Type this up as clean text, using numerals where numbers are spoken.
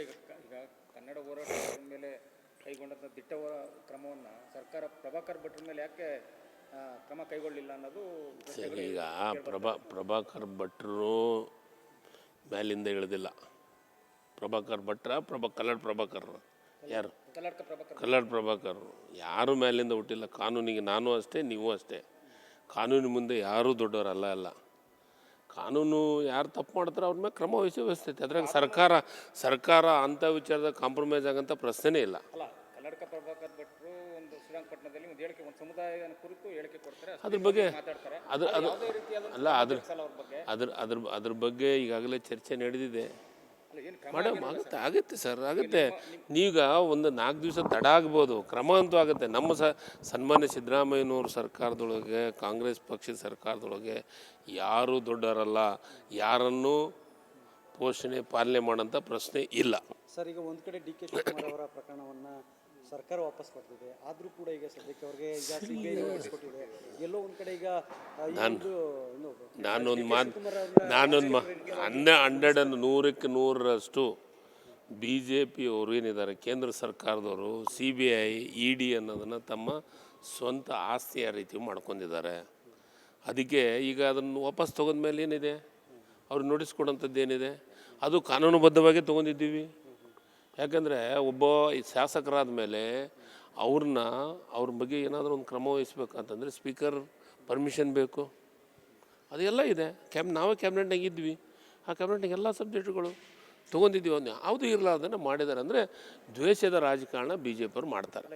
ಈಗ ಈಗ ಕನ್ನಡ ಹೋರಾಟಗಾರರ ಮೇಲೆ ಕೈಗೊಂಡಂಥ ದಿಟ್ಟ ಕ್ರಮವನ್ನು ಸರ್ಕಾರ ಪ್ರಭಾಕರ್ ಭಟ್ರ ಮೇಲೆ ಯಾಕೆ ಕ್ರಮ ಕೈಗೊಳ್ಳಿಲ್ಲ ಅನ್ನೋದು ಈಗ ಪ್ರಭಾಕರ್ ಭಟ್ರು ಮೇಲಿಂದ ಇಳಿದಿಲ್ಲ. ಪ್ರಭಾಕರ್ ಭಟ್ರ ಕಲ್ಲಡ್ ಪ್ರಭಾಕರ್ ಯಾರು? ಕಲ್ಲಡ್ ಪ್ರಭಾಕರ್ ಯಾರು ಮೇಲಿಂದ ಹುಟ್ಟಿಲ್ಲ. ಕಾನೂನಿಗೆ ನಾನು ಅಷ್ಟೇ, ನೀವು ಅಷ್ಟೇ. ಕಾನೂನಿನ ಮುಂದೆ ಯಾರೂ ದೊಡ್ಡವರಲ್ಲ. ಅಲ್ಲ, ಕಾನೂನು ಯಾರು ತಪ್ಪು ಮಾಡ್ತಾರೆ ಅವ್ರ ಮೇಲೆ ಕ್ರಮ ವಹಿಸ್ತೈತೆ. ಅದ್ರಾಗ ಸರ್ಕಾರ ಅಂಥ ವಿಚಾರದಾಗ ಕಾಂಪ್ರಮೈಸ್ ಆಗಂಥ ಪ್ರಶ್ನೆನೇ ಇಲ್ಲ. ಕನ್ನಡಕ ಪ್ರಭಾಕರ್ ಭಟ್ರು ಒಂದು ಶ್ರೀರಂಗಪಟ್ಟಣದಲ್ಲಿ ಒಂದು ಹೇಳಿಕೆ, ಒಂದು ಸಮುದಾಯದ ಕುರಿತು ಹೇಳಿಕೆ ಕೊಡ್ತಾರೆ. ಅದ್ರ ಬಗ್ಗೆ ಅದ್ರ ಬಗ್ಗೆ ಈಗಾಗಲೇ ಚರ್ಚೆ ನಡೆದಿದೆ. ಮೇಡಮ್ ಆಗುತ್ತೆ ಸರ್, ಆಗುತ್ತೆ. ನೀಗ ಒಂದು 4 ದಿವಸ ತಡ ಆಗ್ಬೋದು, ಕ್ರಮ ಅಂತೂ ಆಗುತ್ತೆ. ನಮ್ಮ ಸನ್ಮಾನ್ಯ ಸಿದ್ದರಾಮಯ್ಯನವ್ರ ಸರ್ಕಾರದೊಳಗೆ, ಕಾಂಗ್ರೆಸ್ ಪಕ್ಷದ ಸರ್ಕಾರದೊಳಗೆ ಯಾರೂ ದೊಡ್ಡವರಲ್ಲ, ಯಾರನ್ನೂ ಪೋಷಣೆ ಪಾಲನೆ ಮಾಡೋಂಥ ಪ್ರಶ್ನೆ ಇಲ್ಲ ಸರ್. ಈಗ ಒಂದು ಕಡೆ ಡಿ.ಕೆ. ಶಿವಕುಮಾರ್ ಅವರ ಪ್ರಕರಣವನ್ನು ಸರ್ಕಾರ ವಾಪಸ್ ಪಡೆದಿದೆ, ಆದರೂ ಕೂಡ ಈಗ ಸದ್ಯಕ್ಕೆ ಅವ್ರಿಗೆ ಈಗ ಸಿಬಿಐ ನೋಟಿಸ್ ಕೊಟ್ಟಿದೆ. ಎಲ್ಲೋ ಒಂದು ಕಡೆ ಈಗ ನಾನೊಂದು 100% ಬಿ ಜೆ ಪಿ ಅವರು ಏನಿದ್ದಾರೆ, ಕೇಂದ್ರ ಸರ್ಕಾರದವರು CBI ED ಅನ್ನೋದನ್ನು ತಮ್ಮ ಸ್ವಂತ ಆಸ್ತಿಯ ರೀತಿ ಮಾಡ್ಕೊಂಡಿದ್ದಾರೆ. ಅದಕ್ಕೆ ಈಗ ಅದನ್ನು ವಾಪಸ್ ತೊಗೊಂಡ್ಮೇಲೆ ಏನಿದೆ, ಅವ್ರು ನೋಟಿಸ್ ಕೊಡೋಂಥದ್ದು ಏನಿದೆ, ಅದು ಕಾನೂನುಬದ್ಧವಾಗಿ ತೊಗೊಂಡಿದ್ದೀವಿ. ಯಾಕಂದರೆ ಒಬ್ಬ ಶಾಸಕರಾದ ಮೇಲೆ ಅವ್ರ ಬಗ್ಗೆ ಏನಾದರೂ ಒಂದು ಕ್ರಮ ವಹಿಸ್ಬೇಕಂತಂದರೆ ಸ್ಪೀಕರ್ ಪರ್ಮಿಷನ್ ಬೇಕು. ಅದೆಲ್ಲ ಇದೆ. ನಾವೇ ಕ್ಯಾಬಿನೆಟ್ನಾಗ ಇದ್ವಿ, ಆ ಕ್ಯಾಬಿನೆಟ್ನಾಗ ಎಲ್ಲ ಸಬ್ಜೆಕ್ಟ್ಗಳು ತೊಗೊಂಡಿದ್ದೀವಿ. ಯಾವುದೂ ಇರಲಾರ್ದನ್ನು ಮಾಡಿದ್ದಾರೆ. ಅಂದರೆ ದ್ವೇಷದ ರಾಜಕಾರಣ BJP ಅವ್ರು ಮಾಡ್ತಾರೆ.